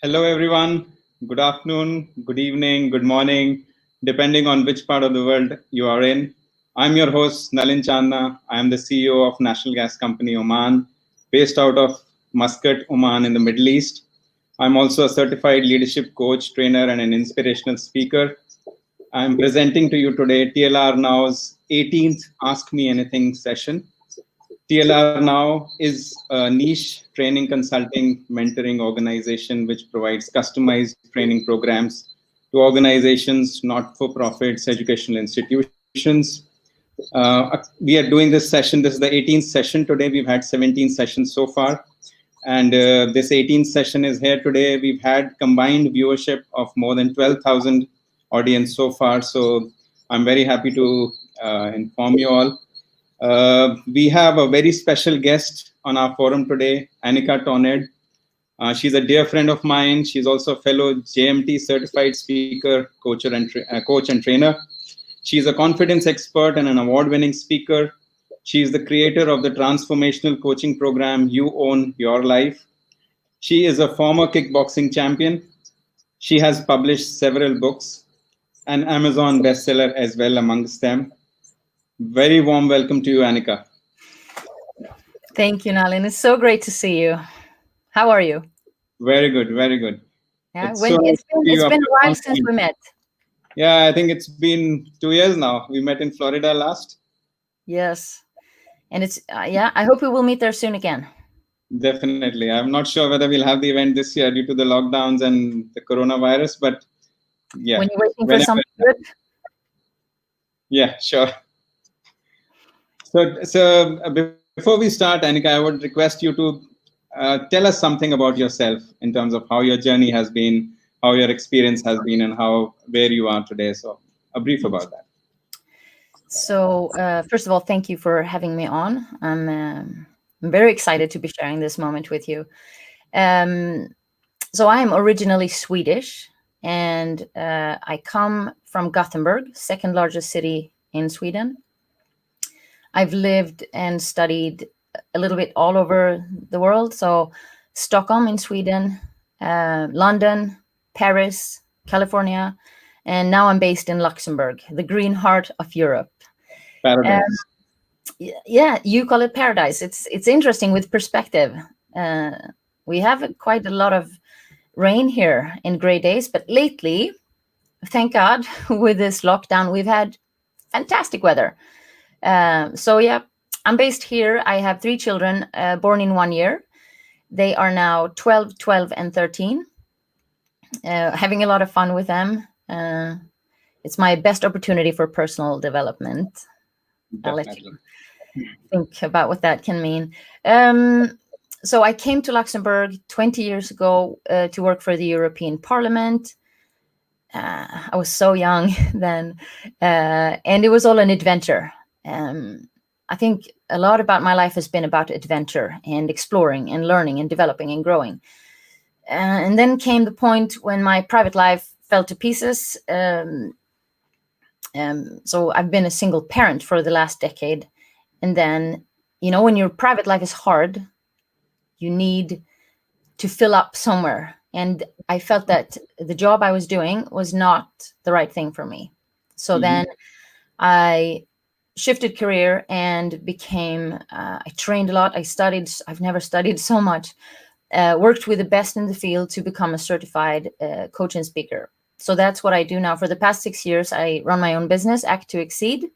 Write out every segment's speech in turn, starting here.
Hello, everyone. Good afternoon, good evening, good morning, depending on which part of the world you are in. I'm your host, Nalinchandna. I am the CEO of National Gas Company Oman, based out of Muscat, Oman in the Middle East. I'm also a certified leadership coach, trainer, and an inspirational speaker. I'm presenting to you today TLRNOW's 18th Ask Me Anything session. TLRNOW is a niche training consulting mentoring organization which provides customized training programs to organizations, not-for-profits, educational institutions. We are doing this session. This is the 18th session today. We've had 17 sessions so far. And this 18th session is here today. We've had combined viewership of more than 12,000 audience so far. So I'm very happy to inform you all. We have a very special guest on our forum today, Annica Torneryd. She's a dear friend of mine. She's also a fellow JMT certified speaker, coach and trainer. She's a confidence expert and an award-winning speaker. She's the creator of the transformational coaching program, You Own Your Life. She is a former kickboxing champion. She has published several books, an Amazon bestseller as well amongst them. Very warm welcome to you, Annica. Thank you, Nalin. It's so great to see you. How are you? Very good, very good. Yeah, it's been a while since we met. Yeah, I think it's been 2 years now. We met in Florida last. Yes. And it's, I hope we will meet there soon again. Definitely. I'm not sure whether we'll have the event this year due to the lockdowns and the coronavirus, but yeah. When you're waiting for something good? Yeah, sure. So before we start, Annica, I would request you to tell us something about yourself in terms of how your journey has been, how your experience has been, and where you are today. So a brief about that. So first of all, thank you for having me on. I'm very excited to be sharing this moment with you. So I'm originally Swedish, and I come from Gothenburg, second largest city in Sweden. I've lived and studied a little bit all over the world. So Stockholm in Sweden, London, Paris, California, and now I'm based in Luxembourg, the green heart of Europe. Paradise. Yeah, you call it paradise. It's interesting with perspective. We have quite a lot of rain here in gray days, but lately, thank God, with this lockdown, we've had fantastic weather. So yeah, I'm based here. I have 3 children born in 1 year. They are now 12, 12, and 13. Having a lot of fun with them. It's my best opportunity for personal development. I'll let you think about what that can mean. So I came to Luxembourg 20 years ago to work for the European Parliament. I was so young then, and it was all an adventure. I think a lot about my life has been about adventure and exploring and learning and developing and growing. And then came the point when my private life fell to pieces. So I've been a single parent for the last decade. And then, when your private life is hard, you need to fill up somewhere. And I felt that the job I was doing was not the right thing for me. So then I shifted career and I trained a lot. I've never studied so much, worked with the best in the field to become a certified coach and speaker. So that's what I do now. For the past 6 years, I run my own business, Act to Exceed,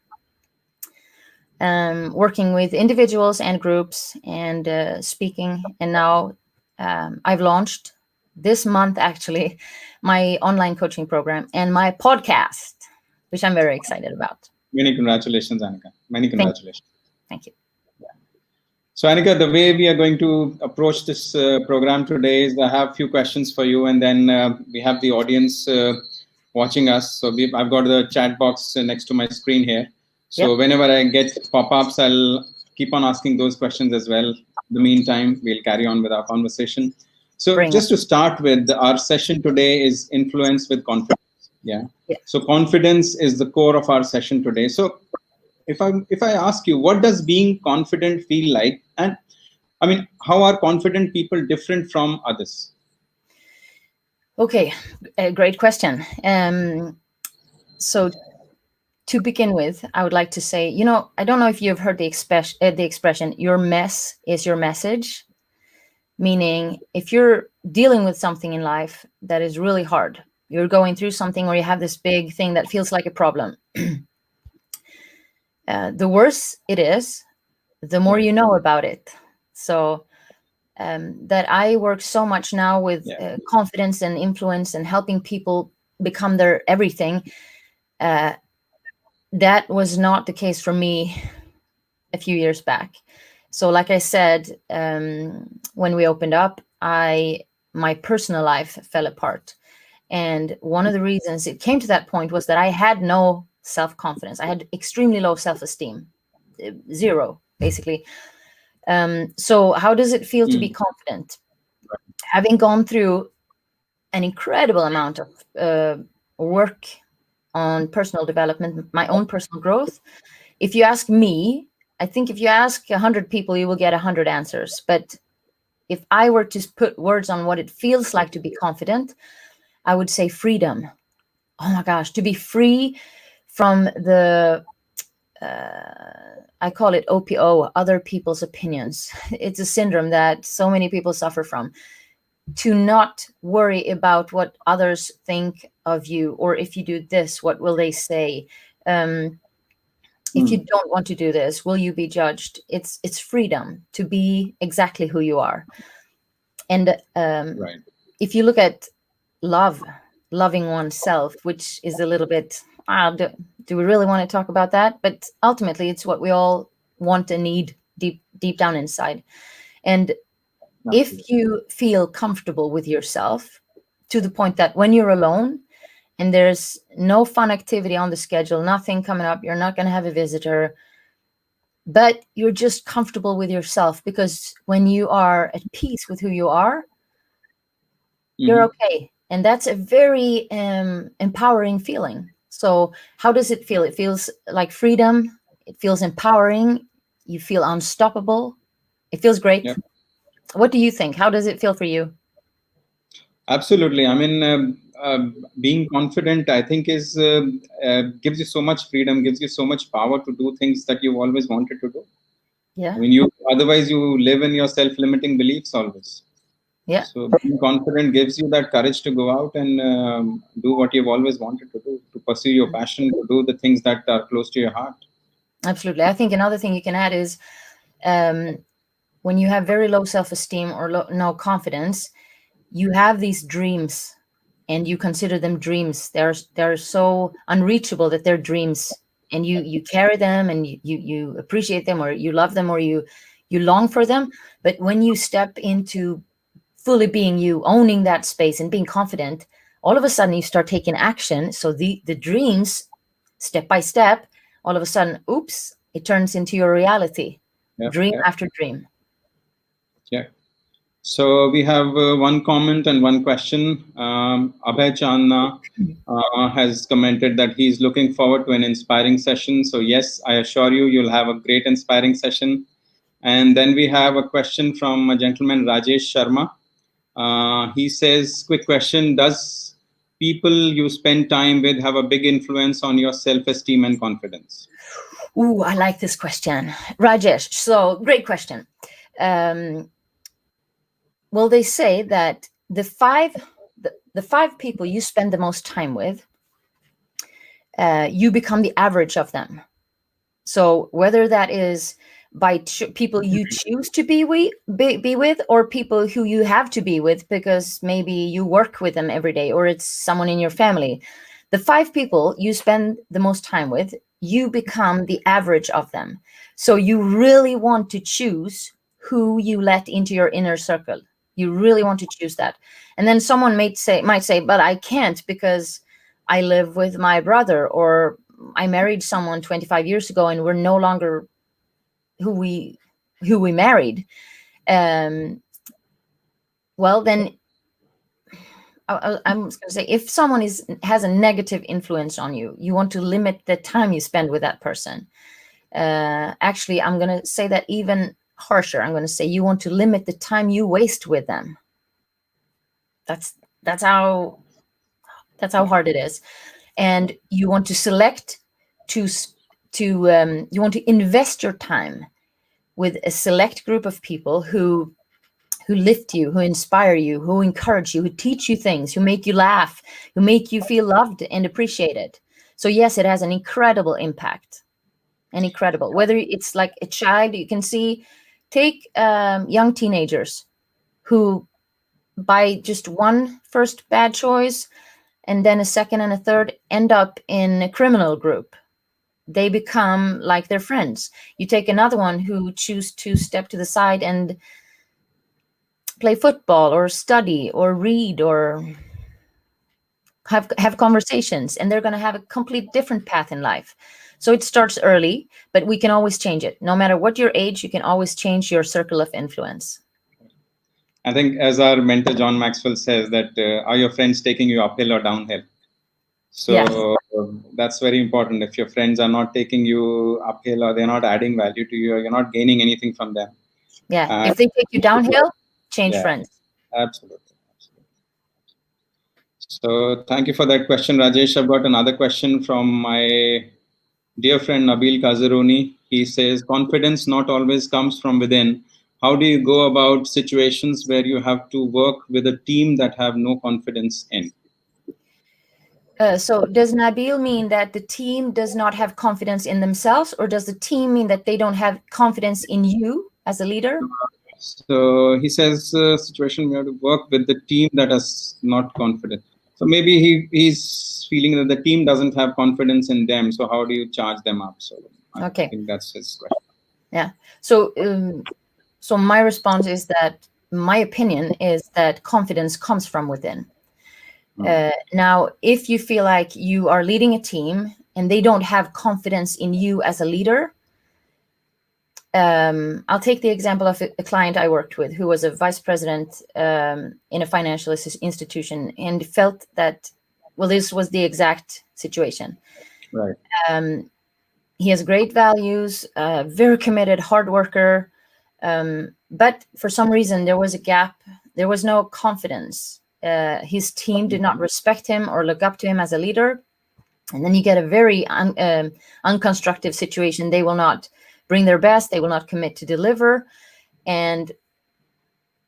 working with individuals and groups and speaking. And now I've launched this month, actually, my online coaching program and my podcast, which I'm very excited about. Many congratulations, Annica. Many congratulations. Thank you. Yeah. So, Annica, the way we are going to approach this program today is I have a few questions for you, and then we have the audience watching us. So I've got the chat box next to my screen here. So whenever I get pop-ups, I'll keep on asking those questions as well. In the meantime, we'll carry on with our conversation. So just to start with, our session today is influence with confidence. Yeah. So confidence is the core of our session today. So if I ask you, what does being confident feel like? And I mean, how are confident people different from others? Okay, a great question. So to begin with, I would like to say, I don't know if you've heard the expression, your mess is your message. Meaning, if you're dealing with something in life that is really hard, you're going through something or you have this big thing that feels like a problem, the worse it is, the more you know about it. So that I work so much now with confidence and influence and helping people become their everything. That was not the case for me a few years back. So like I said, when we opened up, my personal life fell apart. And one of the reasons it came to that point was that I had no self-confidence. I had extremely low self-esteem, zero, basically. So how does it feel to be confident? Having gone through an incredible amount of work on personal development, my own personal growth, if you ask me, I think if you ask 100 people, you will get 100 answers. But if I were to put words on what it feels like to be confident, I would say freedom. Oh my gosh, to be free from the, I call it OPO, other people's opinions. It's a syndrome that so many people suffer from. To not worry about what others think of you, or if you do this, what will they say? If you don't want to do this, will you be judged? It's freedom to be exactly who you are. And if you look at loving oneself, which is a little bit, do we really want to talk about that? But ultimately, it's what we all want and need deep down inside. And if you feel comfortable with yourself to the point that when you're alone and there's no fun activity on the schedule, nothing coming up, you're not going to have a visitor, but you're just comfortable with yourself, because when you are at peace with who you are, you're okay. And that's a very empowering feeling. So how does it feel? It feels like freedom. It feels empowering. You feel unstoppable. It feels great. Yep. What do you think? How does it feel for you? Absolutely. I mean, being confident, I think, gives you so much freedom, gives you so much power to do things that you've always wanted to do. Yeah. I mean, otherwise you live in your self-limiting beliefs always. Yeah. So being confident gives you that courage to go out and do what you've always wanted to do, to pursue your passion, to do the things that are close to your heart. Absolutely. I think another thing you can add is when you have very low self-esteem or no confidence, you have these dreams and you consider them dreams. They're so unreachable that they're dreams, and you carry them and you appreciate them, or you love them, or you long for them. But when you step into fully being you, owning that space and being confident, all of a sudden you start taking action. So the dreams, step by step, all of a sudden, oops, it turns into your reality. Dream after dream. Yeah. So we have one comment and one question. Abhay Chandna has commented that he's looking forward to an inspiring session. So yes, I assure you, you'll have a great inspiring session. And then we have a question from a gentleman, Rajesh Sharma. He says, quick question, does people you spend time with have a big influence on your self-esteem and confidence? Ooh, I like this question, Rajesh. So great question. Well, they say that the five people you spend the most time with, you become the average of them. So whether that is by people you choose to be with, or people who you have to be with because maybe you work with them every day, or it's someone in your family, the 5 people you spend the most time with, you become the average of them. So you really want to choose who you let into your inner circle. You really want to choose that. And then someone might say, but I can't because I live with my brother, or I married someone 25 years ago and we're no longer who we married. Well, then I'm just going to say, if someone has a negative influence on you, you want to limit the time you spend with that person. Actually, I'm going to say that even harsher. I'm going to say you want to limit the time you waste with them. That's That's how hard it is. And you want to select you want to invest your time with a select group of people who lift you, who inspire you, who encourage you, who teach you things, who make you laugh, who make you feel loved and appreciated. So yes, it has an incredible impact. And incredible. Whether it's like a child, you can see, take young teenagers who, by just one first bad choice and then a second and a third, end up in a criminal group. They become like their friends. You take another one who choose to step to the side and play football or study or read or have conversations, and they're going to have a complete different path in life. So it starts early, but we can always change it. No matter what your age, you can always change your circle of influence. I think, as our mentor John Maxwell says, that are your friends taking you uphill or downhill? So that's very important. If your friends are not taking you uphill, or they're not adding value to you, or you're not gaining anything from them. Yeah. If they take you downhill, change friends. Absolutely. So thank you for that question, Rajesh. I've got another question from my dear friend Nabil Kazaroni. He says, confidence not always comes from within. How do you go about situations where you have to work with a team that have no confidence in? So does Nabil mean that the team does not have confidence in themselves, or does the team mean that they don't have confidence in you as a leader? So he says, situation where you have to work with the team that is not confident. So maybe he's feeling that the team doesn't have confidence in them. So how do you charge them up? So I think that's his question. Yeah. So my response is that my opinion is that confidence comes from within. Now, if you feel like you are leading a team and they don't have confidence in you as a leader, I'll take the example of a client I worked with who was a vice president in a financial institution and felt that, well, this was the exact situation. Right. He has great values, very committed, hard worker. But for some reason, there was a gap. There was no confidence. His team did not respect him or look up to him as a leader. And then you get a very unconstructive situation. They will not bring their best. They will not commit to deliver. And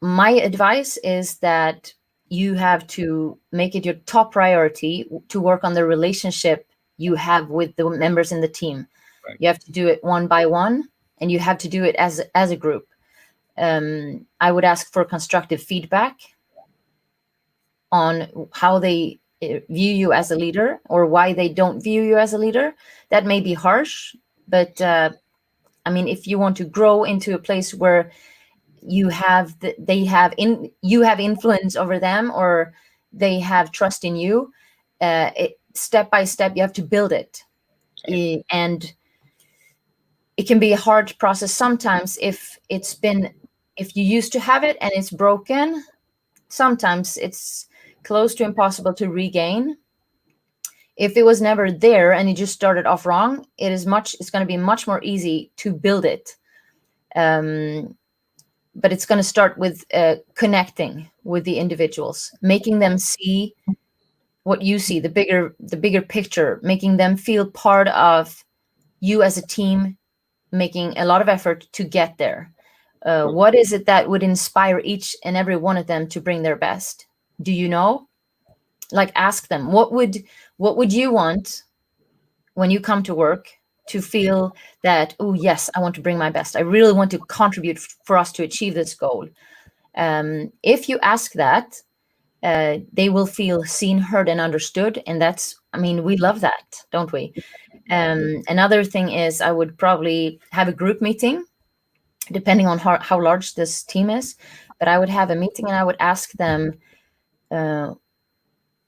my advice is that you have to make it your top priority to work on the relationship you have with the members in the team. Right. You have to do it one by one, and you have to do it as a group. I would ask for constructive feedback on how they view you as a leader or why they don't view you as a leader. That may be harsh, but I mean, if you want to grow into a place where you have influence over them, or they have trust in you, step by step, you have to build it. Okay. And it can be a hard process sometimes if you used to have it and it's broken. Sometimes it's close to impossible to regain. If it was never there and you just started off wrong, it's going to be much more easy to build it. But it's going to start with connecting with the individuals, making them see what you see, the bigger picture, making them feel part of you as a team, making a lot of effort to get there. What is it that would inspire each and every one of them to bring their best? Do you know? Like, ask them, what would you want when you come to work to feel that, oh yes, I want to bring my best. I really want to contribute for us to achieve this goal. If you ask that, they will feel seen, heard, and understood. And we love that, don't we? Another thing is, I would probably have a group meeting, depending on how large this team is. But I would have a meeting and I would ask them,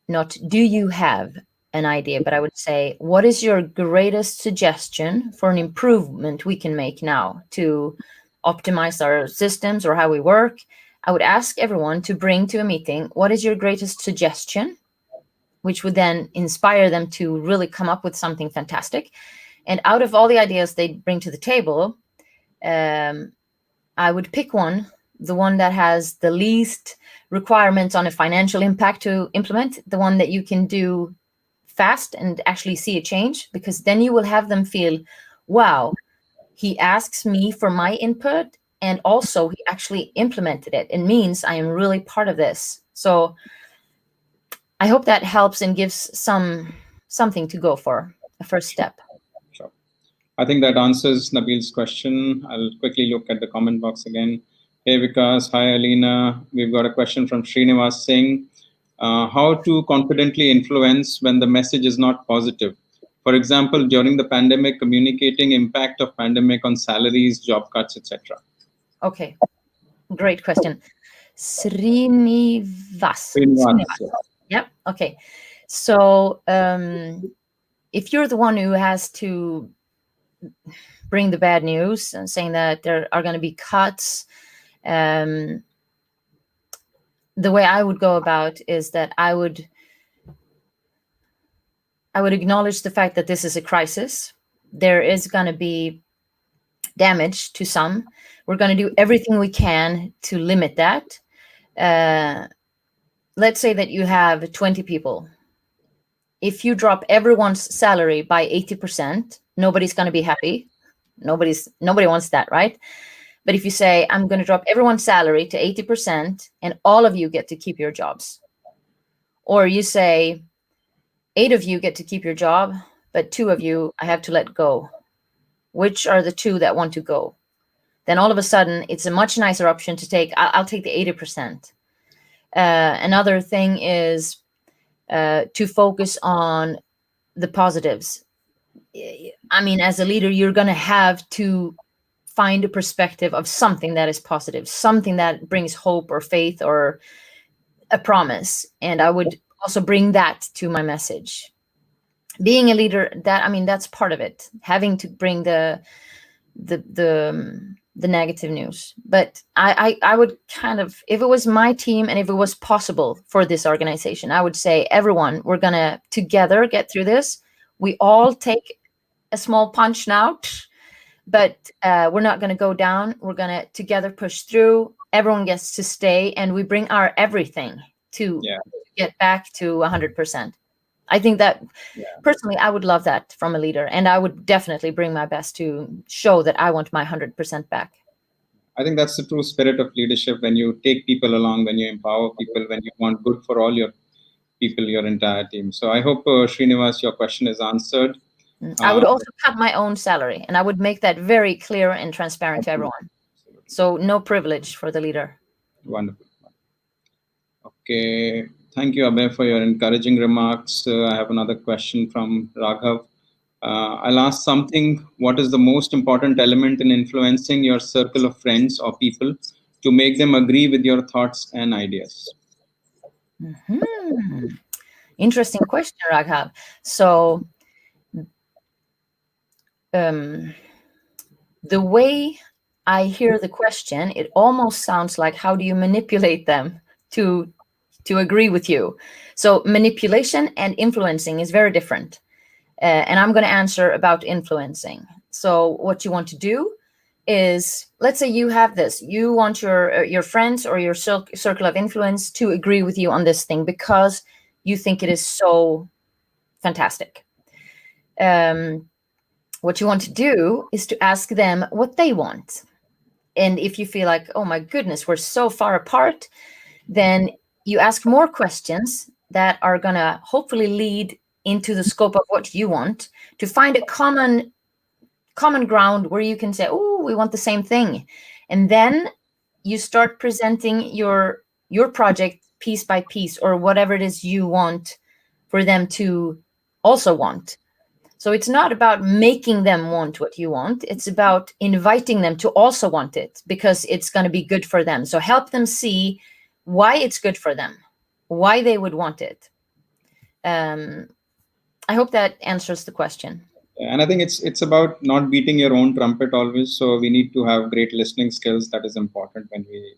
not do you have an idea, but I would say, what is your greatest suggestion for an improvement we can make now to optimize our systems or how we work? I would ask everyone to bring to a meeting, what is your greatest suggestion, which would then inspire them to really come up with something fantastic. And out of all the ideas they bring to the table, I would pick one the one that has the least requirements on a financial impact to implement, the one that you can do fast and actually see a change, because then you will have them feel, wow, he asks me for my input and also he actually implemented it. It means I am really part of this. So I hope that helps and gives something to go for, a first step. Sure. I think that answers Nabil's question. I'll quickly look at the comment box again. Hey Vikas, hi Alina. We've got a question from Srinivas saying, how to confidently influence when the message is not positive? For example, during the pandemic, communicating impact of pandemic on salaries, job cuts, etc. Okay, great question. Srinivas. Yep. Okay. So if you're the one who has to bring the bad news and saying that there are going to be cuts, the way I would go about is that I would acknowledge the fact that this is a crisis. There is going to be damage to some. We're going to do everything we can to limit that. Let's say that you have 20 people. If you drop everyone's salary by 80%, nobody's going to be happy. Nobody wants that, right? But if you say, I'm going to drop everyone's salary to 80% and all of you get to keep your jobs. Or you say, 8 of you get to keep your job, but 2 of you I have to let go. Which are the 2 that want to go? Then all of a sudden, it's a much nicer option to take. I'll take the 80%. Another thing is to focus on the positives. I mean, as a leader, you're going to have to find a perspective of something that is positive, something that brings hope or faith or a promise. And I would also bring that to my message. Being a leader, that's part of it. Having to bring the negative news. But I would kind of, if it was my team and if it was possible for this organization, I would say, everyone, we're going to together get through this. We all take a small punch now, but we're not going to go down. We're going to together push through. Everyone gets to stay and we bring our everything to get back to 100%. I think that personally, I would love that from a leader, and I would definitely bring my best to show that I want my 100% back. I think that's the true spirit of leadership, when you take people along, when you empower people, when you want good for all your people, your entire team. So I hope, Srinivas, your question is answered. I would also cut my own salary, and I would make that very clear and transparent to everyone. So no privilege for the leader. Wonderful. Okay. Thank you, Abhay, for your encouraging remarks. I have another question from Raghav. I'll ask something. What is the most important element in influencing your circle of friends or people to make them agree with your thoughts and ideas? Mm-hmm. Interesting question, Raghav. So the way I hear the question, it almost sounds like, how do you manipulate them to agree with you? So manipulation and influencing is very different. And I'm going to answer about influencing. So what you want to do is, let's say you have this. You want your friends or your circle of influence to agree with you on this thing because you think it is so fantastic. What you want to do is to ask them what they want. And if you feel like, oh my goodness, we're so far apart, then you ask more questions that are going to hopefully lead into the scope of what you want, to find a common ground where you can say, oh, we want the same thing. And then you start presenting your project piece by piece, or whatever it is you want for them to also want. So it's not about making them want what you want. It's about inviting them to also want it, because it's going to be good for them. So help them see why it's good for them, why they would want it. I hope that answers the question. And I think it's about not beating your own trumpet always. So we need to have great listening skills. That is important when we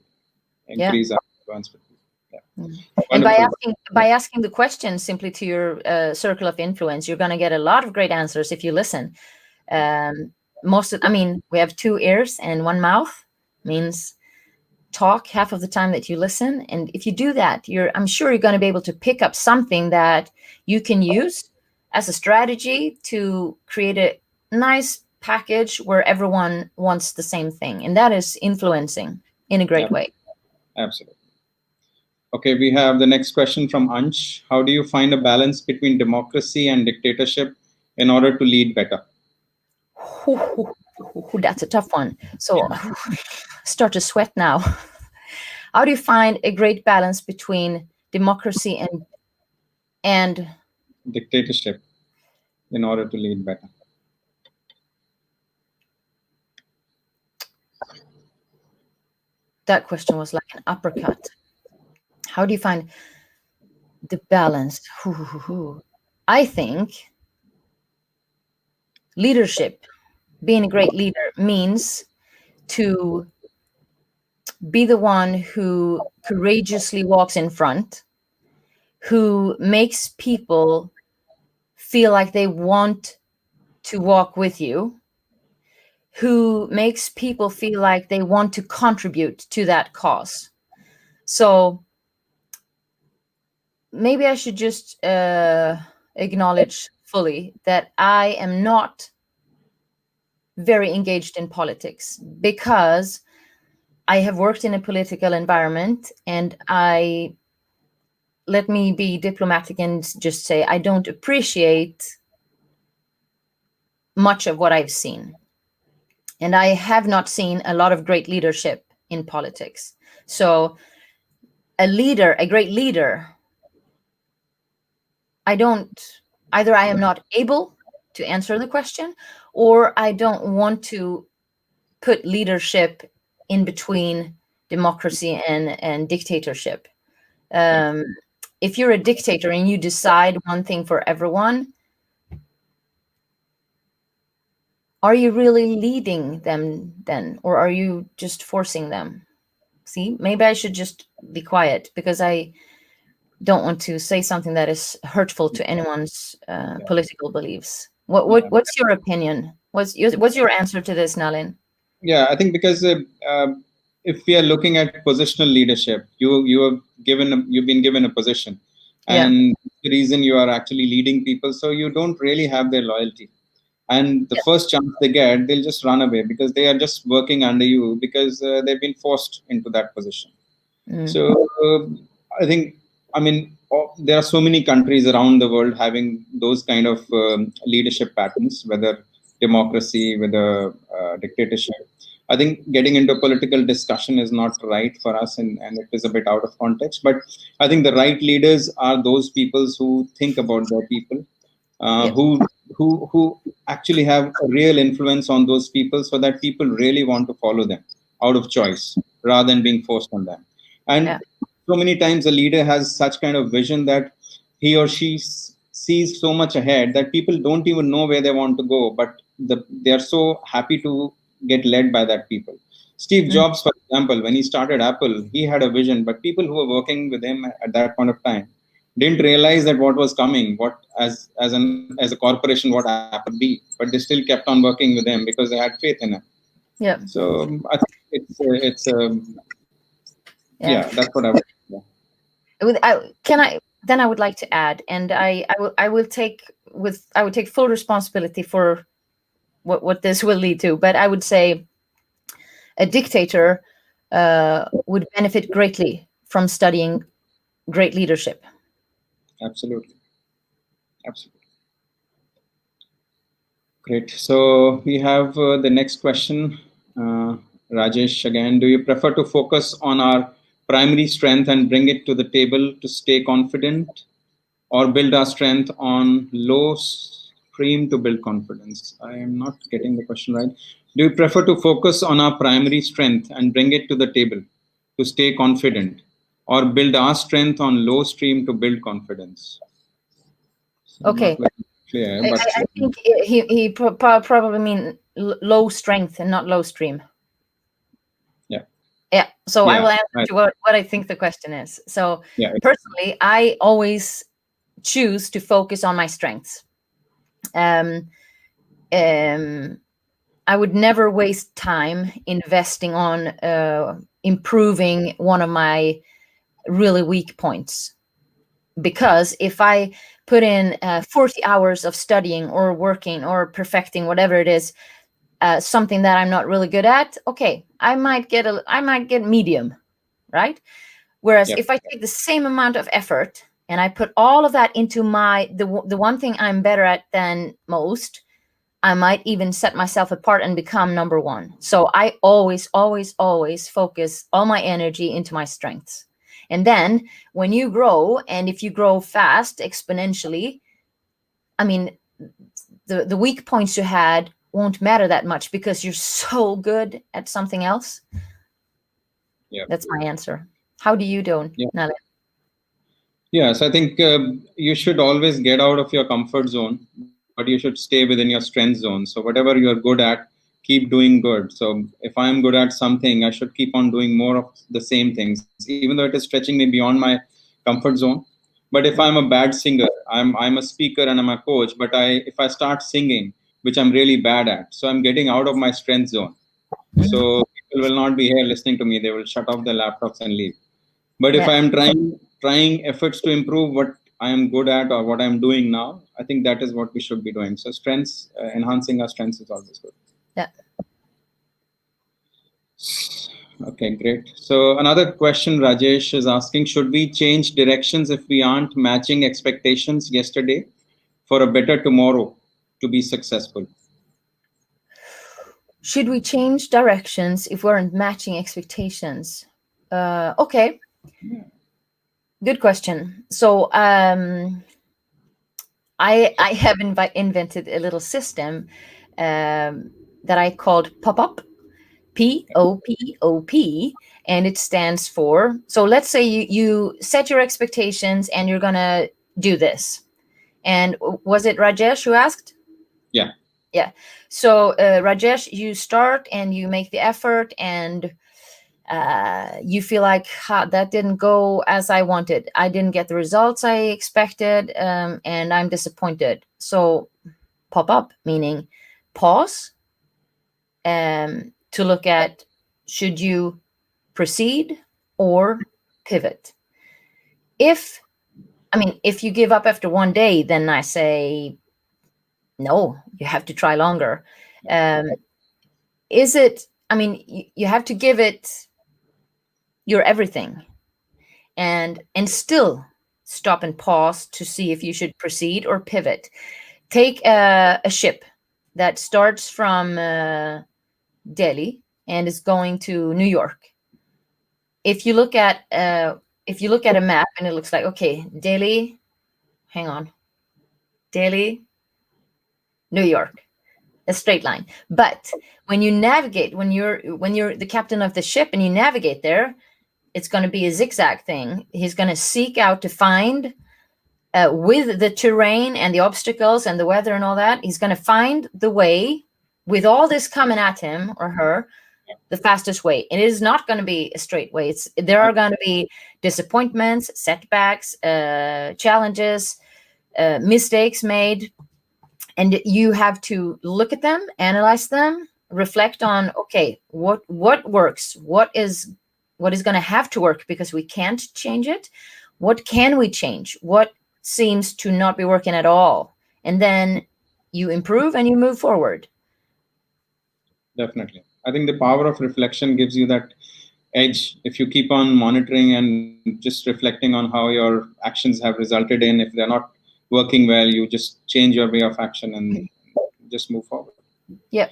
increase our influence with people. And by asking the question simply to your circle of influence, you're going to get a lot of great answers if you listen. We have 2 ears and 1 mouth, means talk, half of the time that you listen. And if you do that, I'm sure you're going to be able to pick up something that you can use as a strategy to create a nice package where everyone wants the same thing. And that is influencing in a great way. Absolutely. Okay, we have the next question from Ansh. How do you find a balance between democracy and dictatorship in order to lead better? That's a tough one. So start to sweat now. How do you find a great balance between democracy and dictatorship in order to lead better? That question was like an uppercut. How do you find the balance? I think leadership, being a great leader, means to be the one who courageously walks in front, who makes people feel like they want to walk with you, who makes people feel like they want to contribute to that cause. So maybe I should just acknowledge fully that I am not very engaged in politics because I have worked in a political environment, and let me be diplomatic and just say I don't appreciate much of what I've seen. And I have not seen a lot of great leadership in politics. So a great leader, either I am not able to answer the question, or I don't want to put leadership in between democracy and dictatorship. If you're a dictator and you decide one thing for everyone, are you really leading them then, or are you just forcing them? See, maybe I should just be quiet because I don't want to say something that is hurtful to anyone's political beliefs. What's your opinion? What's your answer to this, Nalin? Yeah, I think because if we are looking at positional leadership, you've been given a position, and the reason you are actually leading people, so you don't really have their loyalty. And the first chance they get, they'll just run away because they are just working under you because they've been forced into that position. So I think, there are so many countries around the world having those kind of leadership patterns, whether democracy, whether dictatorship. I think getting into political discussion is not right for us, and it is a bit out of context. But I think the right leaders are those people who think about their people, who actually have a real influence on those people, so that people really want to follow them out of choice rather than being forced on them. And so many times a leader has such kind of vision that he or she sees so much ahead that people don't even know where they want to go, but they are so happy to get led by that people. Steve Jobs, for example, when he started Apple, he had a vision, but people who were working with him at that point of time didn't realize that what was coming, what as a corporation, what Apple would be, but they still kept on working with him because they had faith in him. Yeah. So I think it's that's what I would. I would like to add, and I would take full responsibility for what this will lead to. But I would say a dictator would benefit greatly from studying great leadership. Absolutely. Great. So we have the next question, Rajesh again. Do you prefer to focus on our primary strength and bring it to the table to stay confident, or build our strength on low stream to build confidence? I am not getting the question right. Do you prefer to focus on our primary strength and bring it to the table to stay confident, or build our strength on low stream to build confidence? So okay. Clear, but I think he probably mean low strength and not low stream. Yeah. So I will answer to what I think the question is. So personally, I always choose to focus on my strengths. I would never waste time investing on improving one of my really weak points. Because if I put in 40 hours of studying or working or perfecting whatever it is, something that I'm not really good at, okay, I might get medium, right? Whereas Yep. if I take the same amount of effort and I put all of that into the one thing I'm better at than most, I might even set myself apart and become number one. So I always, always, always focus all my energy into my strengths. And then when you grow, and if you grow fast, exponentially, I mean, the weak points you had won't matter that much because you're so good at something else. Yeah. That's my answer. How do you do, Yeah. Nalin? Yes, I think you should always get out of your comfort zone, but you should stay within your strength zone. So whatever you're good at, keep doing good. So if I'm good at something, I should keep on doing more of the same things, even though it is stretching me beyond my comfort zone. But if I'm a bad singer, I'm a speaker and I'm a coach, but if I start singing, which I'm really bad at, so I'm getting out of my strength zone. So people will not be here listening to me. They will shut off their laptops and leave. But if Yeah. I am trying efforts to improve what I am good at or what I'm doing now, I think that is what we should be doing. So strengths, enhancing our strengths is always good. Yeah. Okay, great. So another question Rajesh is asking, should we change directions if we aren't matching expectations yesterday for a better tomorrow to be successful? Should we change directions if we weren't matching expectations? Okay. Good question. So I have invented a little system that I called Pop-Up, POPOP, and it stands for, so let's say you set your expectations and you're going to do this. And was it Rajesh who asked? Yeah. Yeah. So Rajesh, you start and you make the effort and you feel like that didn't go as I wanted. I didn't get the results I expected, and I'm disappointed. So pop up, meaning pause to look at, should you proceed or pivot? If you give up after one day, then I say, no, you have to try longer. Is it, you have to give it your everything and still stop and pause to see if you should proceed or pivot. Take a ship that starts from Delhi and is going to New York. If you look at a map and it looks like, okay, Delhi, hang on, Delhi, New York, a straight line. But when you navigate, when you're the captain of the ship and you navigate there, it's going to be a zigzag thing. He's going to seek out to find, with the terrain and the obstacles and the weather and all that, he's going to find the way with all this coming at him or her, the fastest way. And it is not going to be a straight way. There are going to be disappointments, setbacks, challenges, mistakes made. And you have to look at them, analyze them, reflect on, okay, what works? What is going to have to work because we can't change it? What can we change? What seems to not be working at all? And then you improve and you move forward. Definitely. I think the power of reflection gives you that edge. If you keep on monitoring and just reflecting on how your actions have resulted in, if they're not working well, you just change your way of action and just move forward. Yeah.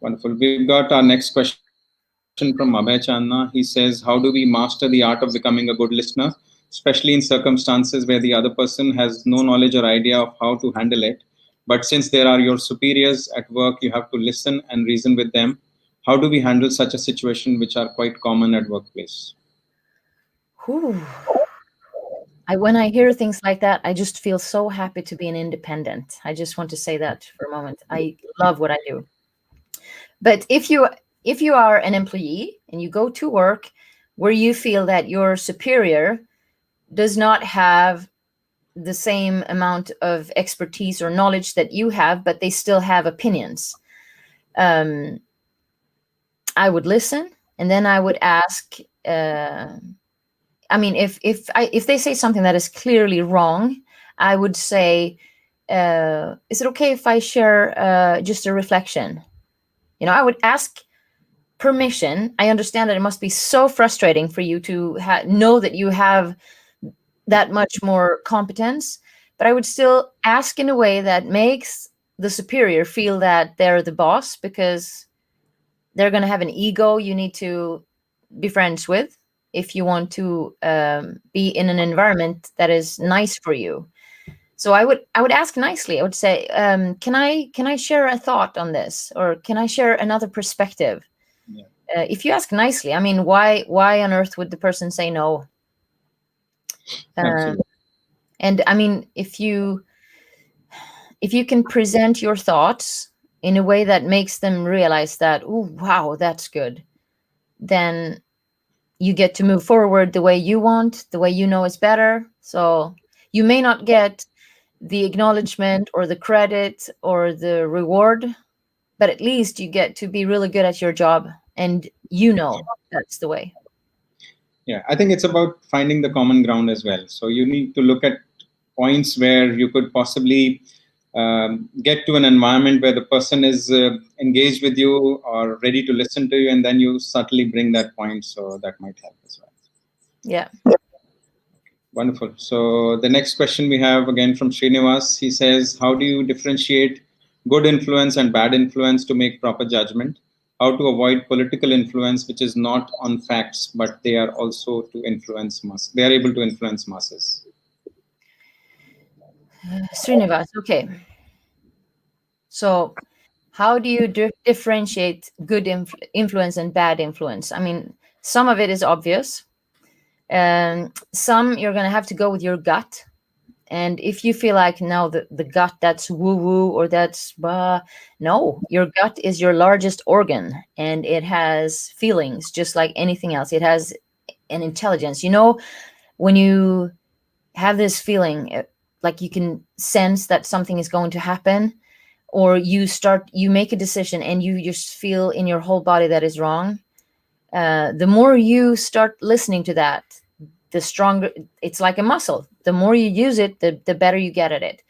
Wonderful. We've got our next question from Abhay Chandna. He says, how do we master the art of becoming a good listener, especially in circumstances where the other person has no knowledge or idea of how to handle it? But since there are your superiors at work, you have to listen and reason with them. How do we handle such a situation, which are quite common at workplace? Whew. When I hear things like that, I just feel so happy to be an independent. I just want to say that for a moment. I love what I do. But if you are an employee and you go to work where you feel that your superior does not have the same amount of expertise or knowledge that you have, but they still have opinions, I would listen, and then I would ask. I mean, if they say something that is clearly wrong, I would say, "Is it okay if I share just a reflection?" I would ask permission. I understand that it must be so frustrating for you to know that you have that much more competence, but I would still ask in a way that makes the superior feel that they're the boss, because they're going to have an ego you need to be friends with if you want to be in an environment that is nice for you. So I would ask nicely. I would say, can I share a thought on this, or can I share another perspective? Yeah. If you ask nicely, I mean, why on earth would the person say no? Absolutely. And I mean, if you can present your thoughts in a way that makes them realize that, oh wow, that's good, then you get to move forward the way you want, the way you know is better. So you may not get the acknowledgement or the credit or the reward, but at least you get to be really good at your job, and that's the way. Yeah, I think it's about finding the common ground as well. So you need to look at points where you could possibly get to an environment where the person is engaged with you or ready to listen to you, and then you subtly bring that point. So that might help as well. Yeah. Wonderful. So the next question we have again from Srinivas. He says, how do you differentiate good influence and bad influence to make proper judgment? How to avoid political influence, which is not on facts, but they are also to influence masses. They are able to influence masses. Srinivas, okay. So how do you differentiate good influence and bad influence? I mean, some of it is obvious. Some you're going to have to go with your gut. And if you feel like, no, the gut, that's woo-woo, or that's no, your gut is your largest organ, and it has feelings just like anything else. It has an intelligence. When you have this feeling, like you can sense that something is going to happen, or you make a decision and you just feel in your whole body that is wrong. The more you start listening to that, the stronger. It's like a muscle. The more you use it, the better you get at it.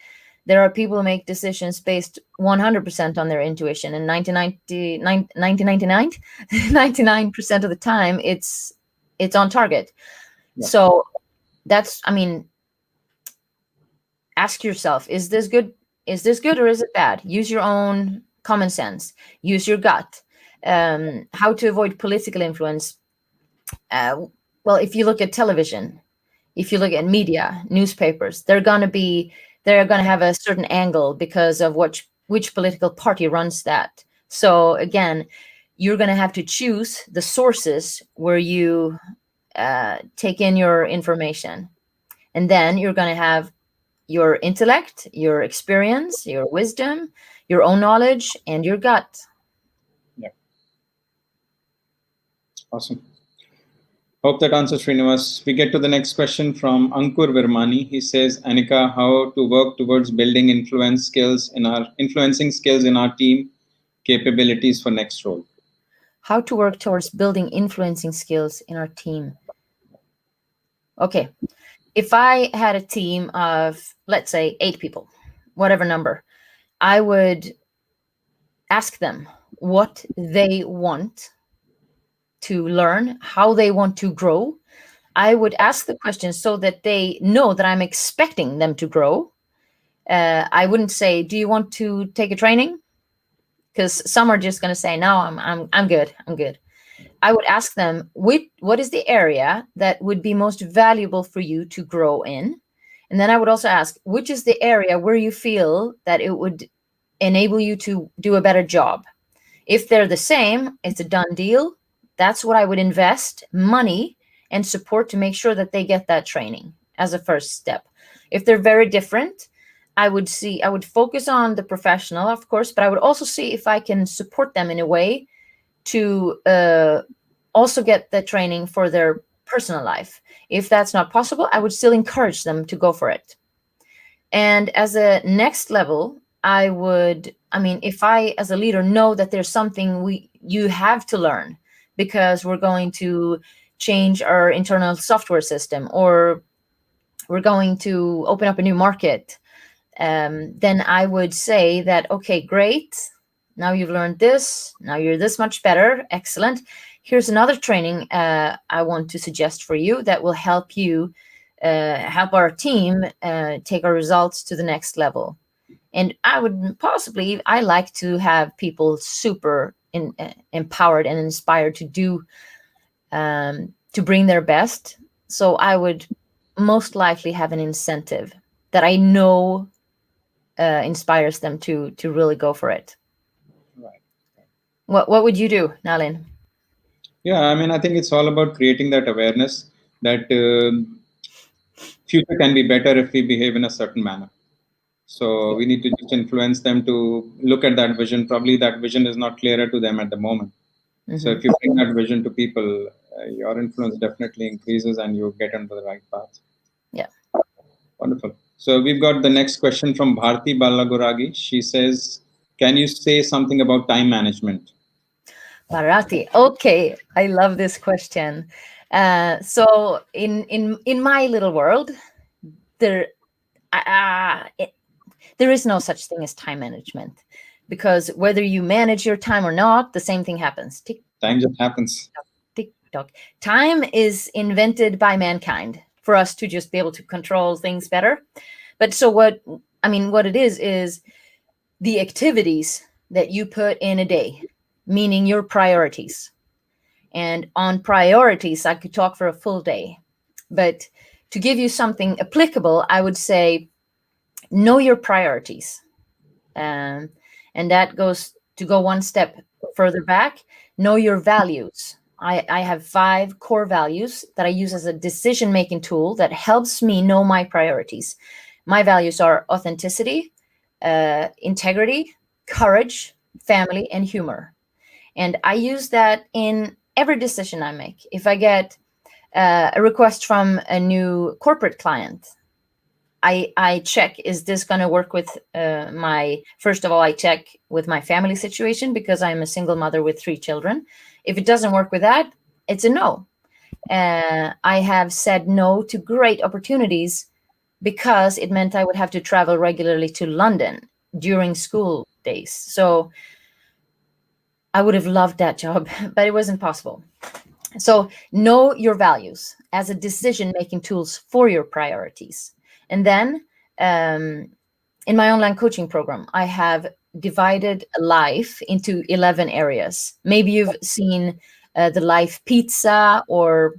There are people who make decisions based 100% on their intuition, and 99% of the time it's on target. Yeah. So that's, I mean, ask yourself, is this good or is it bad? Use your own common sense. Use your gut. How to avoid political influence. Well, if you look at television, if you look at media, newspapers, they're going to have a certain angle because of which political party runs that. So again, you're going to have to choose the sources where you take in your information. And then you're going to have your intellect, your experience, your wisdom, your own knowledge, and your gut. Yeah. Awesome. Hope that answers Srinivas. We get to the next question from Ankur Virmani. He says, Annica, how to work towards building influencing skills in our team, capabilities for next role. How to work towards building influencing skills in our team. Okay. If I had a team of, let's say, 8 people, whatever number, I would ask them what they want to learn, how they want to grow. I would ask the questions so that they know that I'm expecting them to grow. I wouldn't say, do you want to take a training? Because some are just going to say, no, I'm good. I'm good. I would ask them, what is the area that would be most valuable for you to grow in? And then I would also ask, which is the area where you feel that it would enable you to do a better job? If they're the same, it's a done deal. That's what I would invest money and support to make sure that they get that training as a first step. If they're very different, I would focus on the professional, of course, but I would also see if I can support them in a way to also get the training for their personal life. If that's not possible, I would still encourage them to go for it. And as a next level, if I as a leader know that there's something you have to learn because we're going to change our internal software system, or we're going to open up a new market, then I would say that, okay, great. Now you've learned this. Now you're this much better. Excellent. Here's another training I want to suggest for you that will help you, help our team take our results to the next level. And I like to have people super empowered and inspired to do, to bring their best. So I would most likely have an incentive that I know inspires them to really go for it. Right. What would you do, Nalin? Yeah, I mean, I think it's all about creating that awareness that future can be better if we behave in a certain manner. So we need to just influence them to look at that vision. Probably that vision is not clearer to them at the moment. So if you bring that vision to people, your influence definitely increases and you get onto the right path. Yeah. Wonderful. So we've got the next question from Bharti Balaguragi. She says, can you say something about time management? Bharati. Okay, I love this question. So in my little world, there is no such thing as time management, because whether you manage your time or not, the same thing happens. Time just happens. Tick-tock. Time is invented by mankind for us to just be able to control things better. But so what it is the activities that you put in a day, meaning your priorities. And on priorities, I could talk for a full day. But to give you something applicable, I would say, know your priorities. And that goes to go one step further back. Know your values. I have 5 core values that I use as a decision-making tool that helps me know my priorities. My values are authenticity, integrity, courage, family, and humor. And I use that in every decision I make. If I get a request from a new corporate client, I check, is this going to work with first of all, I check with my family situation, because I'm a single mother with 3 children. If it doesn't work with that, it's a no. I have said no to great opportunities because it meant I would have to travel regularly to London during school days. So I would have loved that job, but it wasn't possible. So know your values as a decision-making tools for your priorities. And then in my online coaching program, I have divided life into 11 areas. Maybe you've seen the life pizza, or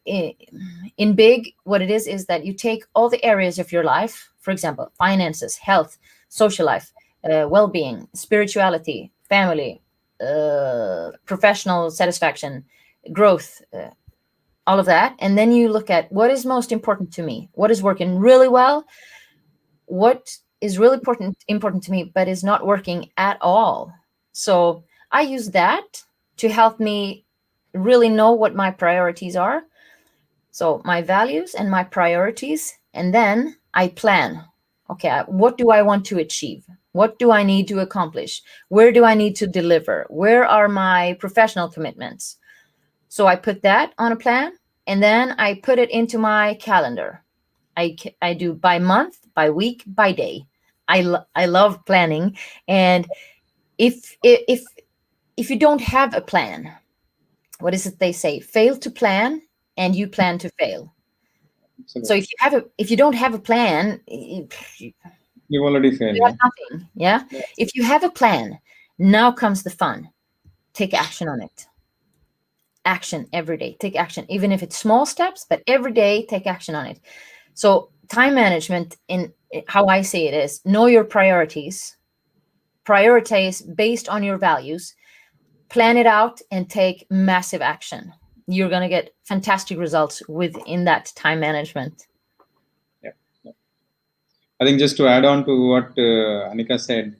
in big, what it is that you take all the areas of your life, for example, finances, health, social life, well-being, spirituality, family, professional satisfaction, growth, all of that. And then you look at what is most important to me, what is working really well, what is really important to me, but is not working at all. So I use that to help me really know what my priorities are. So my values and my priorities, and then I plan. Okay, what do I want to achieve? What do I need to accomplish? Where do I need to deliver? Where are my professional commitments? So I put that on a plan, and then I put it into my calendar. I do by month, by week, by day. I love planning. And if you don't have a plan, what is it they say? Fail to plan, and you plan to fail. Absolutely. So if you don't have a plan, you've already failed. You have nothing. Yeah. If you have a plan, now comes the fun. Take action on it. Action every day. Take action, even if it's small steps, but every day take action on it. So time management, in how I see it, is know your priorities, prioritize based on your values, plan it out, and take massive action. You're going to get fantastic results within that time management. Yeah. I think just to add on to what Annica said,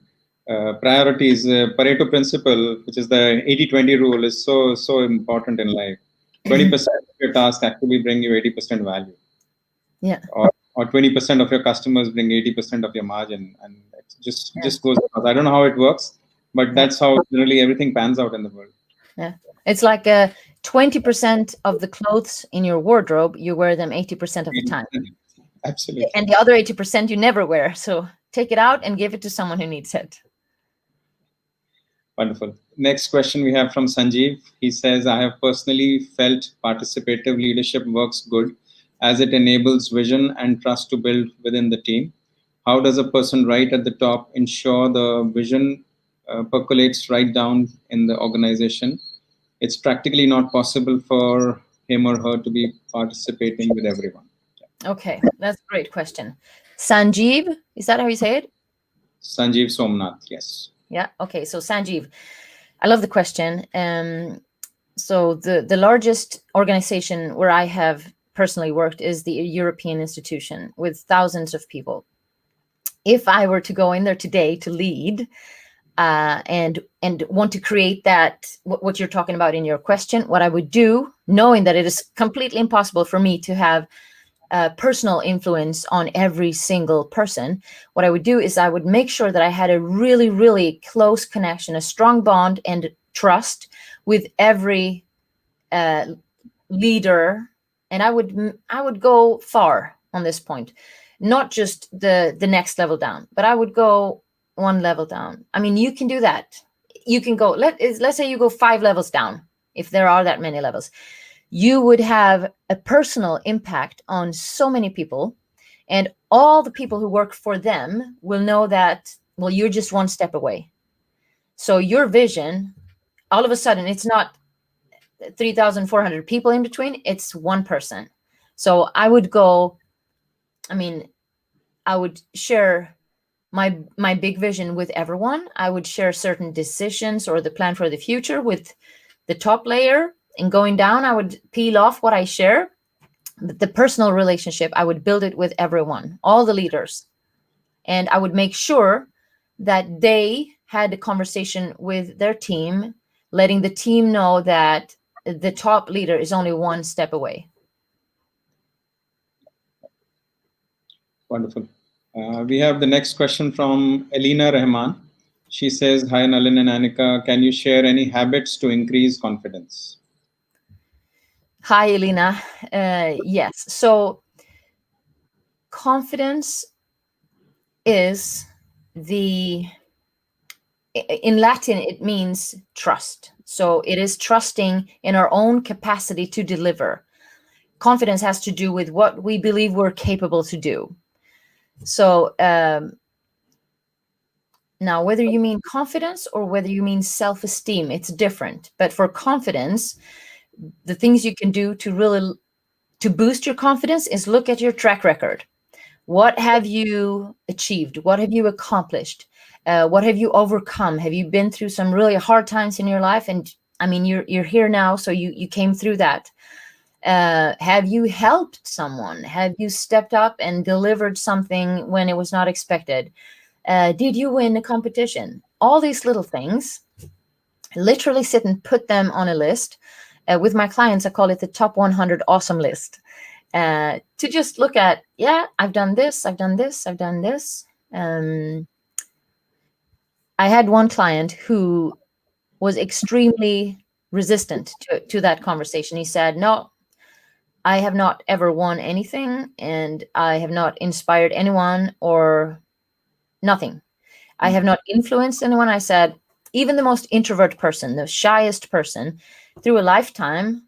priorities, Pareto principle, which is the 80-20 rule, is so important in life. 20% of your task actually bring you 80% value. Yeah. Or or 20% of your customers bring 80% of your margin, and it just goes across. I don't know how it works, but that's how generally everything pans out in the world. Yeah, it's like 20% of the clothes in your wardrobe, you wear them 80% of the time. Absolutely. And the other 80% you never wear. So take it out and give it to someone who needs it. Wonderful. Next question we have from Sanjeev. He says, I have personally felt participative leadership works good as it enables vision and trust to build within the team. How does a person right at the top ensure the vision percolates right down in the organization? It's practically not possible for him or her to be participating with everyone. Okay, that's a great question. Sanjeev, is that how you say it? Sanjeev Somnath, yes. Yeah, okay, so Sanjeev, I love the question. So the largest organization where I have personally worked is the European institution with thousands of people. If I were to go in there today to lead and want to create that, what you're talking about in your question, what I would do, knowing that it is completely impossible for me to have personal influence on every single person, what I would do is I would make sure that I had a really, really close connection, a strong bond and trust with every leader. And I would go far on this point, not just the next level down, but I would go one level down. I mean, you can do that. You can go, let's say you go 5 levels down, if there are that many levels. You would have a personal impact on so many people, and all the people who work for them will know that, well, you're just one step away. So your vision, all of a sudden, it's not 3,400 people in between, it's one person. So I would go, I would share my big vision with everyone. I would share certain decisions or the plan for the future with the top layer, and going down, I would peel off what I share. But the personal relationship, I would build it with everyone, all the leaders. And I would make sure that they had a conversation with their team, letting the team know that the top leader is only one step away. Wonderful. We have the next question from Elena Rahman. She says, hi, Nalin and Annica. Can you share any habits to increase confidence? Hi, Elena. Yes. So confidence is in Latin, it means trust. So it is trusting in our own capacity to deliver. Confidence has to do with what we believe we're capable to do. So now, whether you mean confidence or whether you mean self-esteem, it's different. But for confidence, the things you can do to boost your confidence is look at your track record. What have you achieved? What have you accomplished? What have you overcome? Have you been through some really hard times in your life? And I mean, you're here now, so you came through that. Have you helped someone? Have you stepped up and delivered something when it was not expected? Did you win a competition? All these little things, literally sit and put them on a list. With my clients, I call it the top 100 awesome list. To just look at, yeah, I've done this, I've done this, I've done this. I had one client who was extremely resistant to that conversation. He said, no, I have not ever won anything, and I have not inspired anyone or nothing. I have not influenced anyone. I said, even the most introvert person, the shyest person, through a lifetime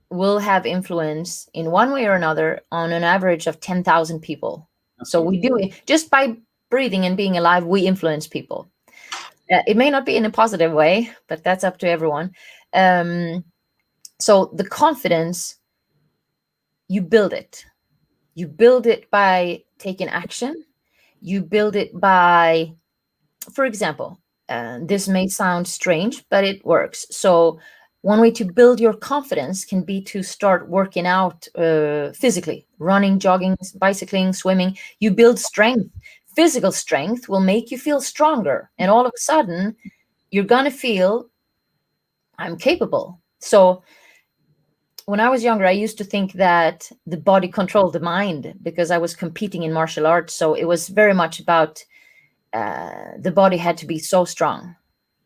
will have influence in one way or another on an average of 10,000 people. So we do it just by breathing and being alive. We influence people. It may not be in a positive way, but that's up to everyone. So the confidence, you build it. You build it by taking action. You build it by, for example, this may sound strange, but it works. So one way to build your confidence can be to start working out physically, running, jogging, bicycling, swimming. You build strength. Physical strength will make you feel stronger. And all of a sudden, you're going to feel, I'm capable. So when I was younger, I used to think that the body controlled the mind because I was competing in martial arts. So it was very much about the body had to be so strong.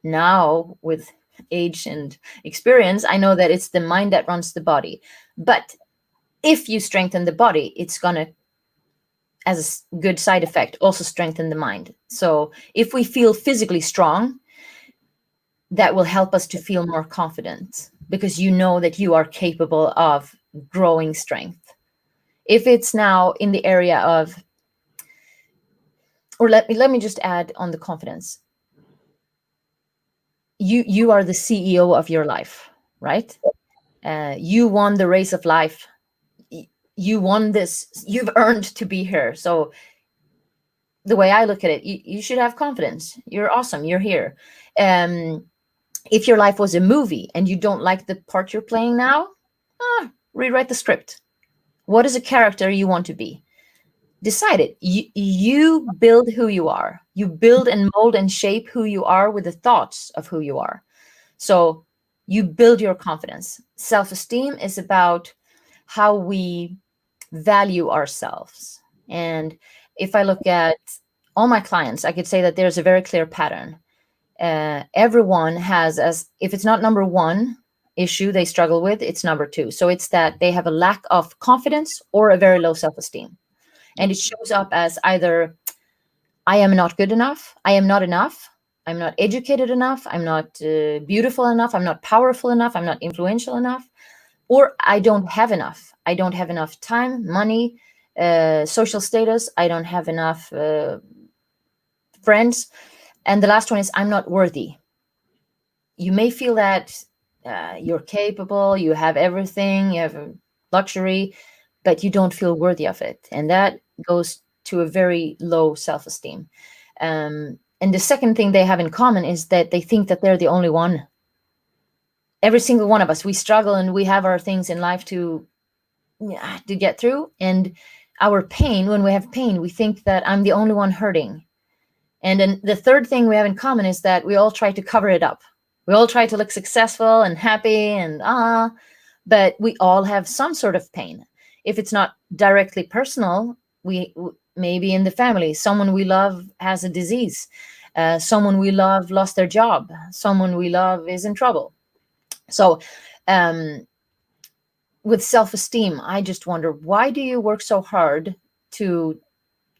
Now, with age and experience, I know that it's the mind that runs the body. But if you strengthen the body, it's going to, as a good side effect, also strengthen the mind. So if we feel physically strong, that will help us to feel more confident because you know that you are capable of growing strength. If it's now in the area of, or let me just add on the confidence. You are the CEO of your life, right? You won the race of life. You won this. You've earned to be here. So the way I look at it, you should have confidence. You're awesome. You're here. If your life was a movie and you don't like the part you're playing now, rewrite the script. What is a character you want to be? Decide it. You build who you are. You build and mold and shape who you are with the thoughts of who you are. So you build your confidence. Self-esteem is about how we value ourselves. And if I look at all my clients, I could say that there's a very clear pattern. Everyone has, as if it's not number one issue they struggle with, it's number two. So it's that they have a lack of confidence or a very low self-esteem. And it shows up as either I am not good enough, I am not enough, I'm not educated enough, I'm not beautiful enough, I'm not powerful enough, I'm not influential enough, or I don't have enough. I don't have enough time, money, social status, I don't have enough friends. And the last one is I'm not worthy. You may feel that you're capable, you have everything, you have a luxury, but you don't feel worthy of it. And that goes to a very low self-esteem. And the second thing they have in common is that they think that they're the only one. Every single one of us, we struggle and we have our things in life to get through. And our pain, when we have pain, we think that I'm the only one hurting. And then the third thing we have in common is that we all try to cover it up. We all try to look successful and happy and but we all have some sort of pain. If it's not directly personal, we maybe in the family, someone we love has a disease. Someone we love lost their job. Someone we love is in trouble. So with self-esteem, I just wonder, why do you work so hard to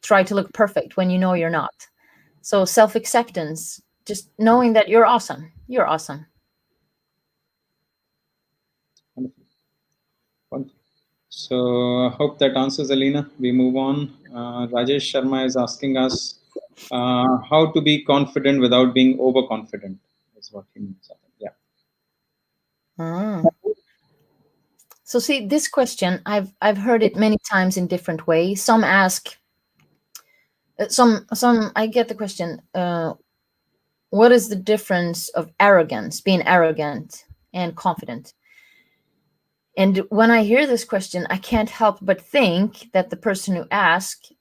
try to look perfect when you know you're not? So self-acceptance, just knowing that you're awesome. You're awesome. Wonderful. So I hope that answers, Alina. We move on. Rajesh Sharma is asking us how to be confident without being overconfident. Is what he means. Yeah. So see, this question, I've heard it many times in different ways. Some ask, some I get the question, what is the difference of arrogance, being arrogant and confident? And when I hear this question, I can't help but think that the person who asked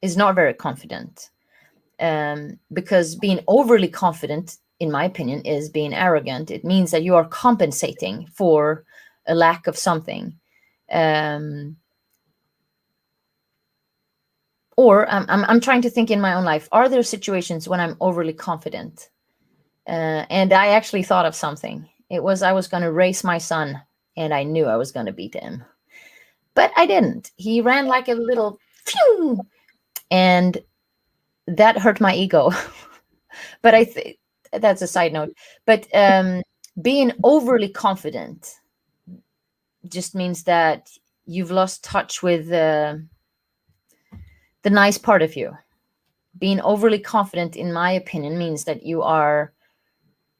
is not very confident. Because being overly confident, in my opinion, is being arrogant. It means that you are compensating for a lack of something. Or I'm trying to think in my own life, are there situations when I'm overly confident? And I actually thought of something. It was, I was going to race my son and I knew I was going to beat him, but I didn't. He ran like a little phew, and that hurt my ego. But I think that's a side note. But being overly confident just means that you've lost touch with the nice part of you. Being overly confident, in my opinion, means that you're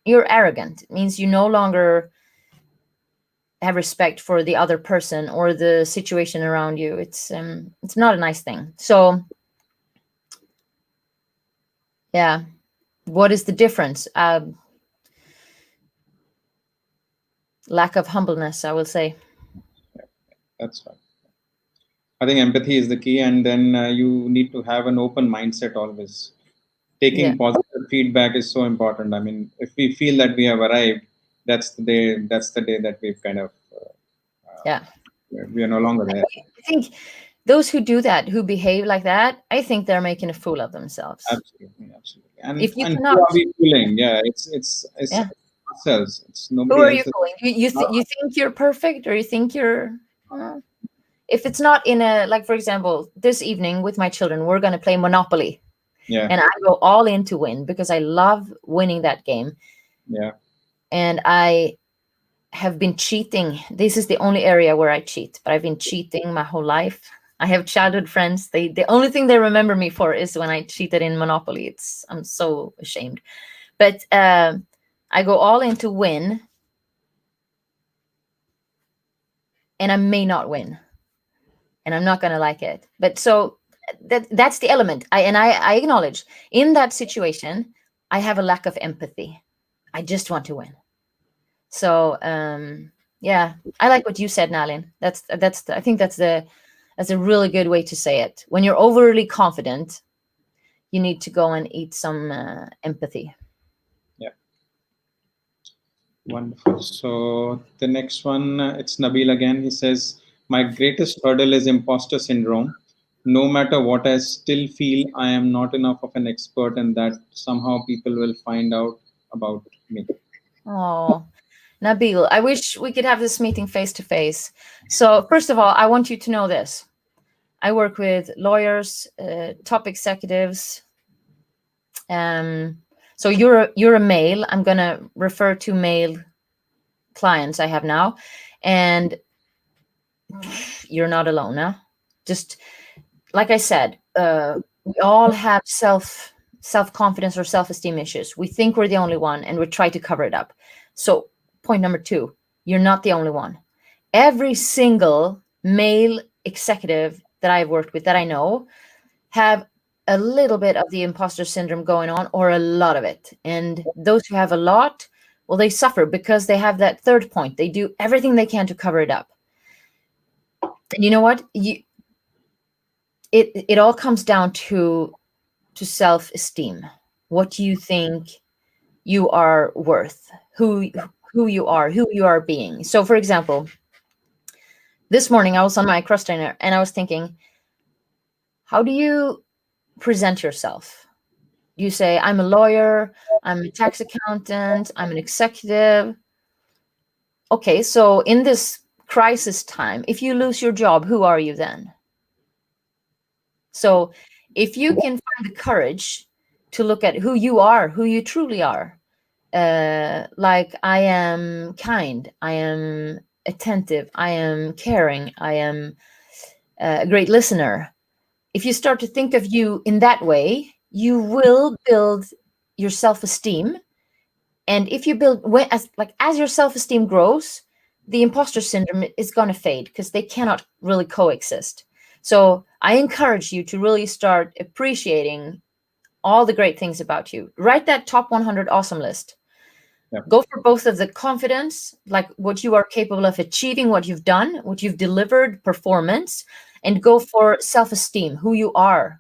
arrogant. It means you no longer have respect for the other person or the situation around you. It's not a nice thing. So yeah, what is the difference? Lack of humbleness, I will say. That's right. I think empathy is the key, and then you need to have an open mindset always. Taking positive feedback is so important. I mean, if we feel that we have arrived, that's the day that we've kind of Yeah. We are no longer there. I think those who do that, who behave like that, I think they're making a fool of themselves. Absolutely. If you And cannot, who are we fooling? Yeah, it's yeah. ourselves. It's Who nobody are you else. fooling? You think you're perfect, or you think you're. If it's not in a, like, for example, this evening with my children, we're going to play Monopoly. Yeah. And I go all in to win because I love winning that game. Yeah. And I have been cheating. This is the only area where I cheat, but I've been cheating my whole life. I have childhood friends. The only thing they remember me for is when I cheated in Monopoly. I'm so ashamed. But I go all in to win, and I may not win, and I'm not going to like it. But so that's the element. I acknowledge in that situation, I have a lack of empathy. I just want to win. So yeah, I like what you said, Nalin. I think that's a really good way to say it. When you're overly confident, you need to go and eat some empathy. Yeah. Wonderful. So the next one, it's Nabil again. He says, "My greatest hurdle is imposter syndrome. No matter what, I still feel I am not enough of an expert, and that somehow people will find out about me." Oh, Nabil, I wish we could have this meeting face to face. So first of all, I want you to know this. I work with lawyers, top executives. So you're a male. I'm gonna refer to male clients I have now, and you're not alone now. Just like I said, we all have self-confidence or self-esteem issues. We think we're the only one, and we try to cover it up. So point number 2, you're not the only one. Every single male executive that I've worked with that I know have a little bit of the imposter syndrome going on, or a lot of it. And those who have a lot, well, they suffer because they have that third point. They do everything they can to cover it up. And you know what? It all comes down to self-esteem. What you think you are worth, who you are being. So for example, this morning I was on my cross trainer and I was thinking, how do you present yourself? You say, I'm a lawyer, I'm a tax accountant, I'm an executive. Okay, so in this crisis time, if you lose your job, who are you then? So if you can find the courage to look at who you are, who you truly are, like I am kind, I am attentive, I am caring, I am a great listener. If you start to think of you in that way, you will build your self-esteem. And if you build, as your self-esteem grows, the imposter syndrome is going to fade because they cannot really coexist. So I encourage you to really start appreciating all the great things about you. Write that top 100 awesome list. Yep. Go for both of the confidence, like what you are capable of achieving, what you've done, what you've delivered, performance, and go for self-esteem, who you are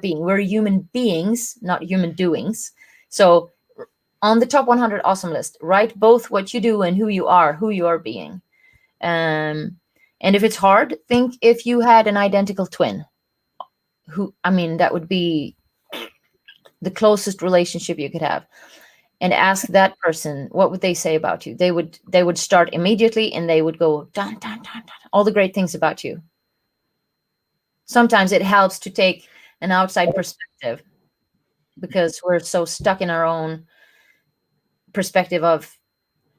being. We're human beings, not human doings. So on the top 100 awesome list, write both what you do and who you are being. And if it's hard, think if you had an identical twin. That would be the closest relationship you could have. And ask that person, what would they say about you? They would start immediately and they would go, dun, dun, dun, dun, all the great things about you. Sometimes it helps to take an outside perspective because we're so stuck in our own perspective of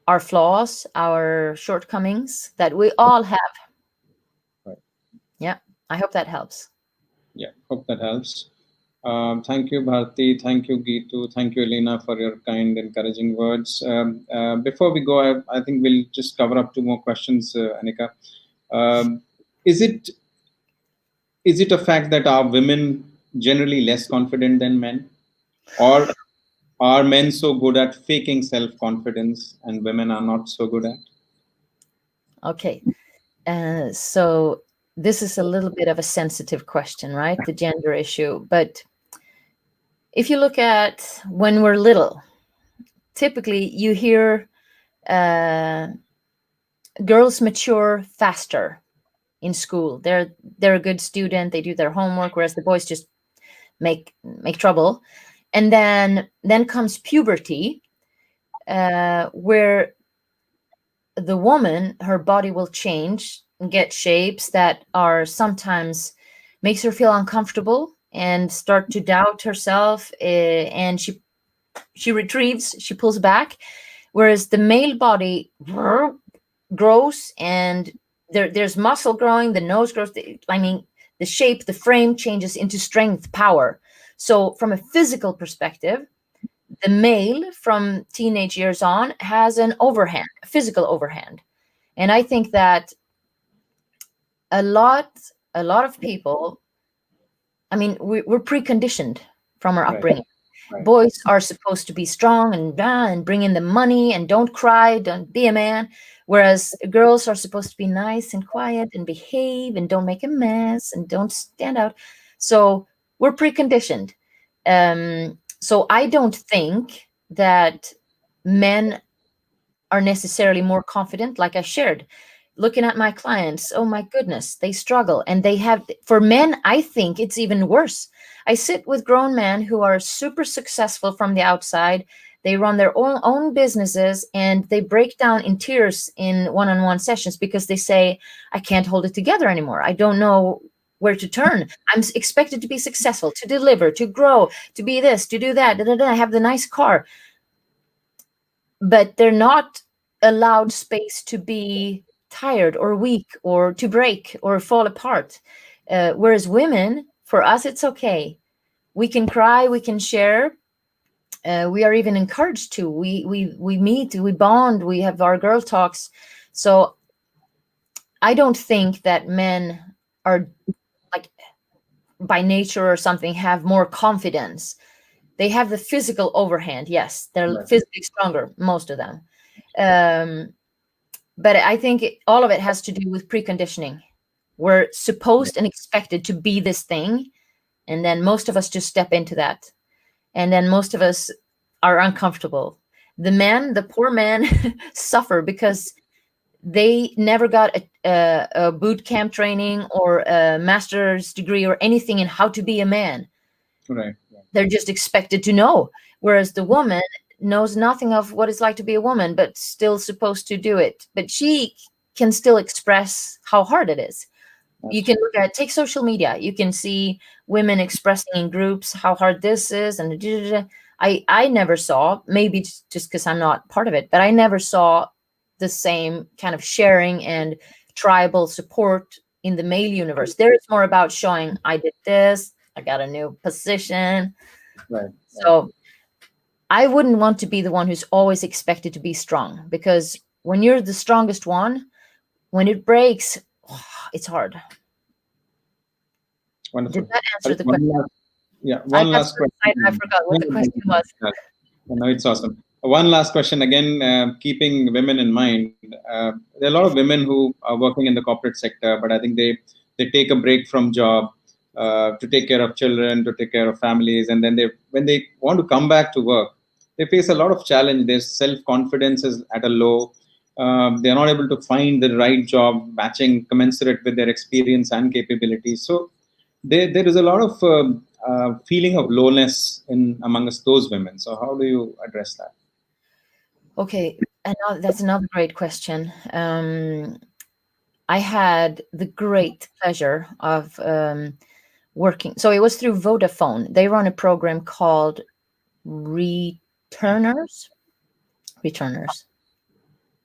our flaws, our shortcomings that we all have. Right. Yeah, I hope that helps. Yeah, hope that helps. Thank you, Bharti. Thank you, Geetu. Thank you, Elena, for your kind, encouraging words. Before we go, I think we'll just cover up 2 more questions, Annica. Is it a fact that are women generally less confident than men? Or are men so good at faking self-confidence and women are not so good at? Okay. So this is a little bit of a sensitive question, right? The gender issue. But if you look at when we're little, typically you hear girls mature faster in school. They're a good student. They do their homework, whereas the boys just make trouble. And then comes puberty, where the woman, her body will change and get shapes that are sometimes makes her feel uncomfortable and start to doubt herself, and she retrieves, she pulls back, whereas the male body grows, and there's muscle growing, the nose grows, the shape, the frame changes into strength, power. So from a physical perspective, the male from teenage years on has an overhand, a physical overhand. And I think that a lot of people, I mean, we're preconditioned from our upbringing. Right. Boys are supposed to be strong and bring in the money and don't cry, don't be a man. Whereas girls are supposed to be nice and quiet and behave and don't make a mess and don't stand out. So we're preconditioned. So I don't think that men are necessarily more confident, like I shared. Looking at my clients, oh my goodness, they struggle. And they have, for men, I think it's even worse. I sit with grown men who are super successful from the outside. They run their own businesses, and they break down in tears in one-on-one sessions because they say, I can't hold it together anymore. I don't know where to turn. I'm expected to be successful, to deliver, to grow, to be this, to do that. I have the nice car. But they're not allowed space to be tired or weak or to break or fall apart. Whereas women, for us, it's okay. We can cry, we can share. We are even encouraged to. We meet, we bond, we have our girl talks. So I don't think that men are, like, by nature or something, have more confidence. They have the physical overhand. Yes, they're physically stronger, most of them. But I think all of it has to do with preconditioning. We're supposed and expected to be this thing, and then most of us just step into that. And then most of us are uncomfortable. The men, the poor men, suffer because they never got a boot camp training or a master's degree or anything in how to be a man. Right. They're just expected to know. Whereas the woman knows nothing of what it's like to be a woman, but still supposed to do it. But she can still express how hard it is. You can look at, take social media. You can see women expressing in groups how hard this is. And I never saw, maybe just because I'm not part of it, but I never saw the same kind of sharing and tribal support in the male universe. There it's more about showing, I did this, I got a new position. Right. So I wouldn't want to be the one who's always expected to be strong, because when you're the strongest one, when it breaks, it's hard. Wonderful. Did that answer the question? One last question. I forgot what the question was. No, it's awesome. One last question. Again, keeping women in mind, there are a lot of women who are working in the corporate sector, but I think they take a break from job to take care of children, to take care of families, and then when they want to come back to work, they face a lot of challenge. Their self-confidence is at a low. They're not able to find the right job matching commensurate with their experience and capabilities. So there is a lot of feeling of lowness amongst those women. So how do you address that? Okay, and that's another great question. I had the great pleasure of working. So it was through Vodafone. They run a program called Returners.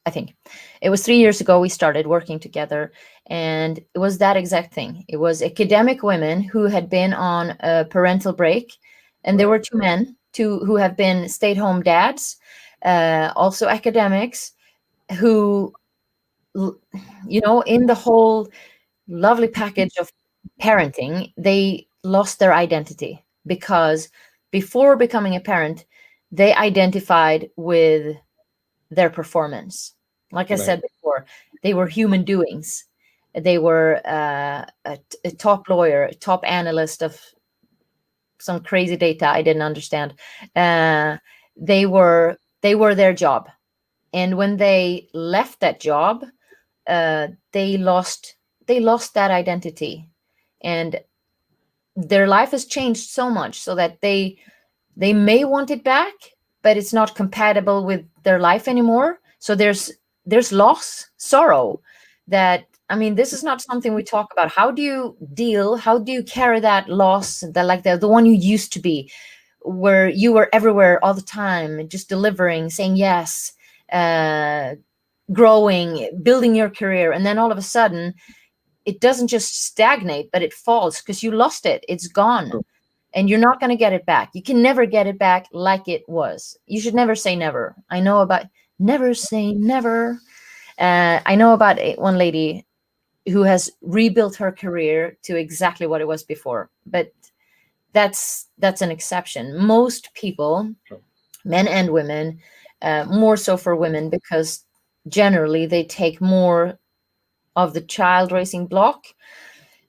I think it was 3 years ago we started working together, and it was that exact thing. It was academic women who had been on a parental break, and there were two men who have been stay-at-home dads, also academics, who, you know, in the whole lovely package of parenting, they lost their identity, because before becoming a parent, they identified with their performance. Like I said before, they were human doings. They were a top lawyer, a top analyst of some crazy data I didn't understand. They were their job. And when they left that job, they lost that identity, and their life has changed so much so that they may want it back, but it's not compatible with their life anymore. So there's loss, sorrow. That, I mean, this is not something we talk about. How do you carry that loss, that like the one you used to be, where you were everywhere all the time, just delivering, saying yes, growing, building your career, and then all of a sudden it doesn't just stagnate, but it falls because you lost it. It's gone. And you're not going to get it back. You can never get it back like it was. You should never say never. I know about never say never. I know about one lady who has rebuilt her career to exactly what it was before. But that's an exception. Most people, men and women, more so for women, because generally they take more of the child raising block.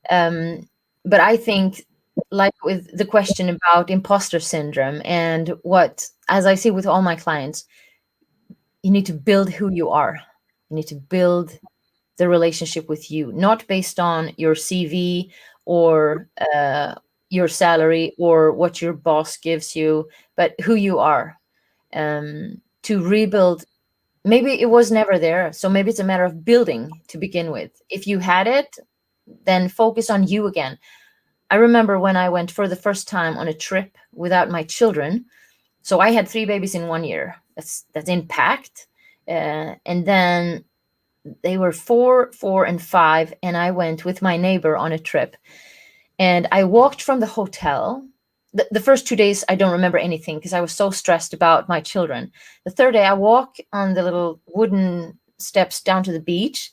But I think, like with the question about imposter syndrome, and what, as I see with all my clients, you need to build who you are. You need to build the relationship with you, not based on your CV or your salary or what your boss gives you, but who you are. To rebuild, maybe it was never there, so maybe it's a matter of building to begin with. If you had it, then focus on you again. I remember when I went for the first time on a trip without my children. So I had 3 babies in 1 year. That's impact. And then they were 4, 4, and 5. And I went with my neighbor on a trip. And I walked from the hotel. The first 2 days, I don't remember anything because I was so stressed about my children. The third day, I walk on the little wooden steps down to the beach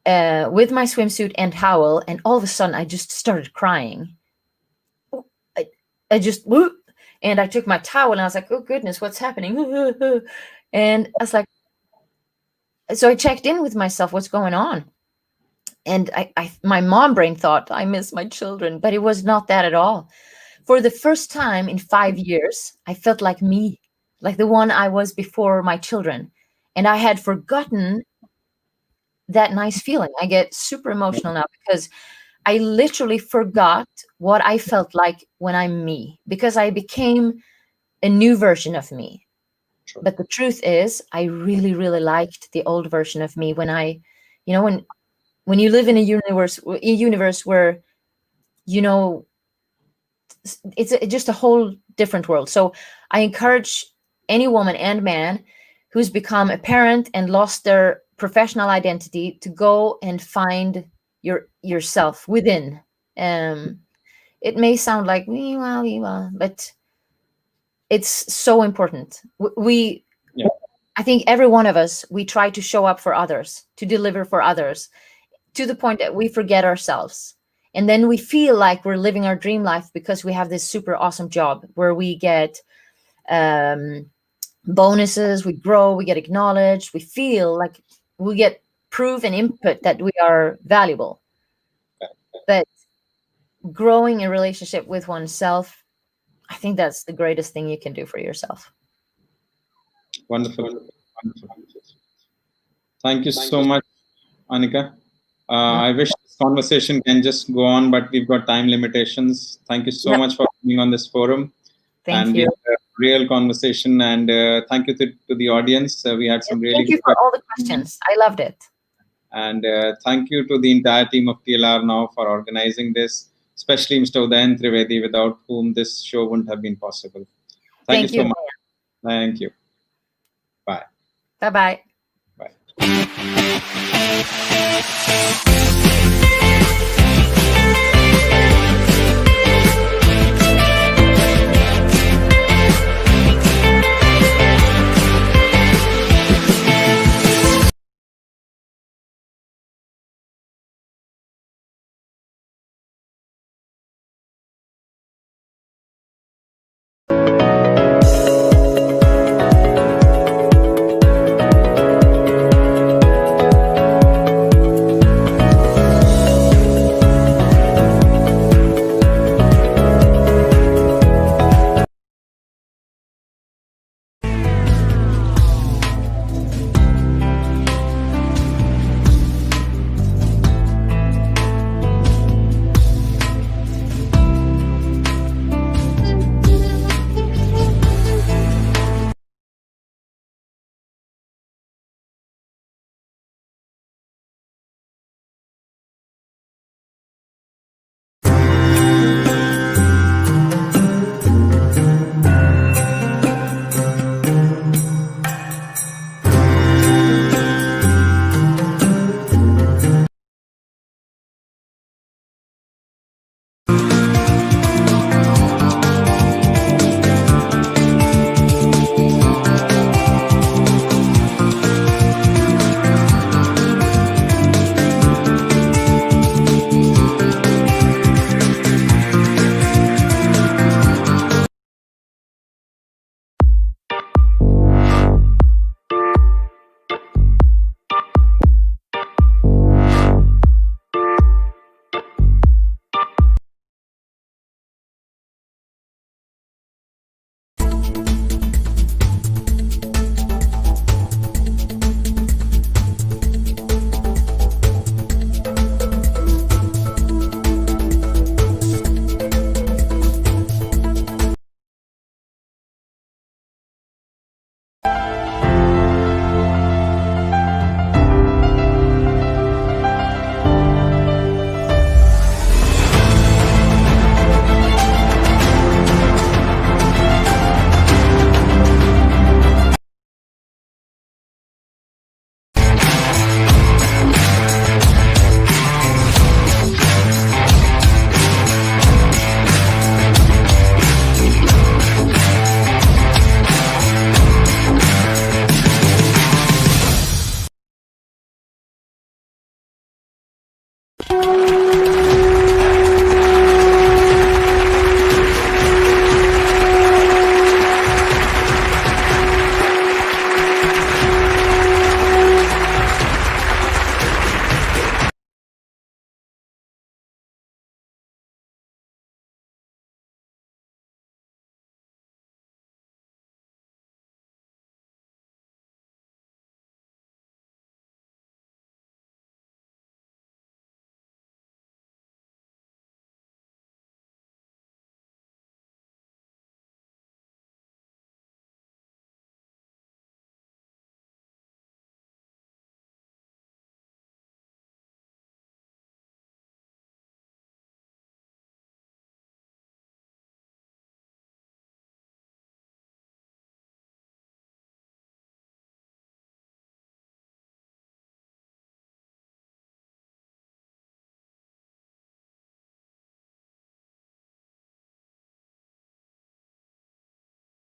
with my swimsuit and towel, and all of a sudden I just started crying. I just, and I took my towel and I was like, oh goodness, what's happening? And I was like, so I checked in with myself, what's going on? And my mom brain thought, I miss my children, but it was not that at all. For the first time in 5 years, I felt like me, like the one I was before my children. And I had forgotten that nice feeling. I get super emotional now because I literally forgot what I felt like when I'm me, because I became a new version of me. Sure. But the truth is, I really, really liked the old version of me when when you live in a universe where, it's just a whole different world. So I encourage any woman and man who's become a parent and lost their professional identity to go and find yourself within. It may sound like but it's so important. I think every one of us, we try to show up for others, to deliver for others, to the point that we forget ourselves. And then we feel like we're living our dream life because we have this super awesome job where we get bonuses, we grow, we get acknowledged, we feel like we get proof and input that we are valuable. But growing a relationship with oneself, I think that's the greatest thing you can do for yourself. Wonderful. Thank you so much, Annica. I wish this conversation can just go on, but we've got time limitations. Thank you so much for being on this forum. Thank you. We had a real conversation, and thank you to the audience. We had some really Thank you for all the questions. I loved it. And thank you to the entire team of TLRNOW for organizing this, especially Mr. Udayan Trivedi, without whom this show wouldn't have been possible. Thank you so much. Thank you. Bye. Bye-bye. Bye.